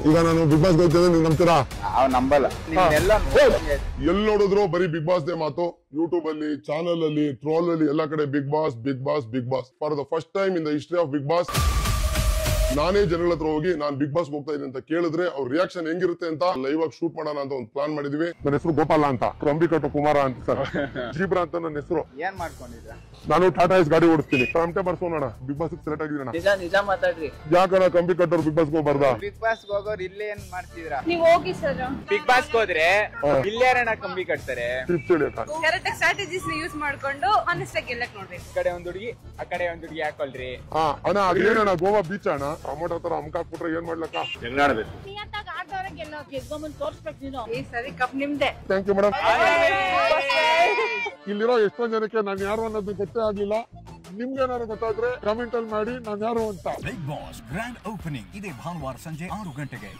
ಈಗ ನಾನು big boss ಹೋಗ್ತಿದ್ದೆ, ನೀವು ನಂಬ್ತೀರಾ? ನಂಬಲ್ಲ. ಎಲ್ಲಿ ನೋಡಿದ್ರು ಬರೀ ಬಿಗ್ ಬಾಸ್ ದೇ ಮಾತು. ಯೂಟ್ಯೂಬ್ ಅಲ್ಲಿ, ಚಾನಲ್ ಅಲ್ಲಿ, ಟ್ರೋಲ್ ಅಲ್ಲಿ ಎಲ್ಲಾ ಕಡೆ Bigg Boss Bigg Boss Bigg Boss. For the first time in the history of Bigg Boss ನಾನೇ ಜನಗಳ ಹತ್ರ ಹೋಗಿ ನಾನು ಬಿಗ್ ಬಾಸ್ ಹೋಗ್ತಾ ಇದ್ದೀನಿ ಅಂತ ಕೇಳಿದ್ರೆ ಅವ್ರ ರಿಯಾಕ್ಷನ್ ಹೆಂಗಿರುತ್ತೆ ಅಂತ ಲೈವ್ ಆಗಿ ಶೂಟ್ ಮಾಡೋಣ ಅಂತ ಒಂದು ಪ್ಲಾನ್ ಮಾಡಿದ್ವಿ. ನನ್ನ ಹೆಸರು ಗೋಪಾಲ ಅಂತ, ಕಂಬಿಕಟ್ಟು ಕುಮಾರ ಅಂತ ಸರ್. ಜೀಬ್ರಾ ಅಂತ ನನ್ನ ಹೆಸರು. ಏನ್ ಮಾಡ್ಕೊಂಡಿದ್ರ? ನಾನು ಟಾಟಾ ಎಸ್ ಗಾಡಿ ಓಡಿಸ್ತೀನಿ. ಟಮಟೆ ಬರ್ಸೋಣ. ಬಿಗ್ ಬಾಸ್ ಸೆಲೆಕ್ಟ್ ಆಗಿದ್ದೀನ. ನಿಜ ಮಾತಾಡ್ರಿ. ಯಾಕಣ್ಣ ಕಂಬಿಕಟ್ಟವ್ರು ಬಿಗ್ ಬಾಸ್ ಹೋಗ್ಬಾರ್ದ? ಬಿಗ್ ಬಾಸ್ ಹೋಗೋರು ಇಲ್ಲೇ ಏನ್ ಮಾಡ್ತಿದ್ರ? ನೀವ್ ಹೋಗಿ ಸರ್. ಬಿಗ್ ಬಾಸ್ ಹೋದ್ರೆ ಇಲ್ಲೇರಣ ಕಂಬಿ ಕಟ್ತಾರೆ. ಕರೆಕ್ಟ್ ಸ್ಟ್ರಾಟಜಿಸ್ ಯೂಸ್ ಮಾಡ್ಕೊಂಡು ಆನೆಸ್ಟ್ ಆಗಿ ಗೆಲ್ಲಕ್ ನೋಡ್ರಿ. ಈ ಕಡೆ ಒಂದ್ ಹುಡುಗಿ, ಆ ಕಡೆ ಒಂದ್ ಹುಡುಗಿ ಹಾಕೊಳ್ರಿ. ಅಣ್ಣ ಅದೇನಣ್ಣ ಗೋವಾ ಬೀಚ್ ಅಣ್ಣ. ಟೊಮೊಟೊ ತರ ಅಮ್ಕಾಕ್ಬಿಟ್ರೆ ಏನ್ ಮಾಡ್ಲಕ್ಕ? ಹೆಂಗಾಡ್ಬೇಕು? ಈ ಸರಿ ಕಪ್ ನಿಮ್ದೆ. Thank you madam. ಇಲ್ಲಿರೋ ಎಷ್ಟೋ ಜನಕ್ಕೆ ನಾನು ಯಾರು ಅನ್ನೋದು ಗೊತ್ತೇ ಆಗ್ಲಿಲ್ಲ. ನಿಮ್ಗೆ ಏನಾದ್ರು ಗೊತ್ತಾದ್ರೆ ಕಮೆಂಟ್ ಅಲ್ಲಿ ಮಾಡಿ ನಾನು ಯಾರು ಅಂತ. ಬಿಗ್ ಬಾಸ್ ಗ್ರ್ಯಾಂಡ್ ಓಪನಿಂಗ್ ಇದೇ ಭಾನುವಾರ ಸಂಜೆ 6 ಗಂಟೆಗೆ.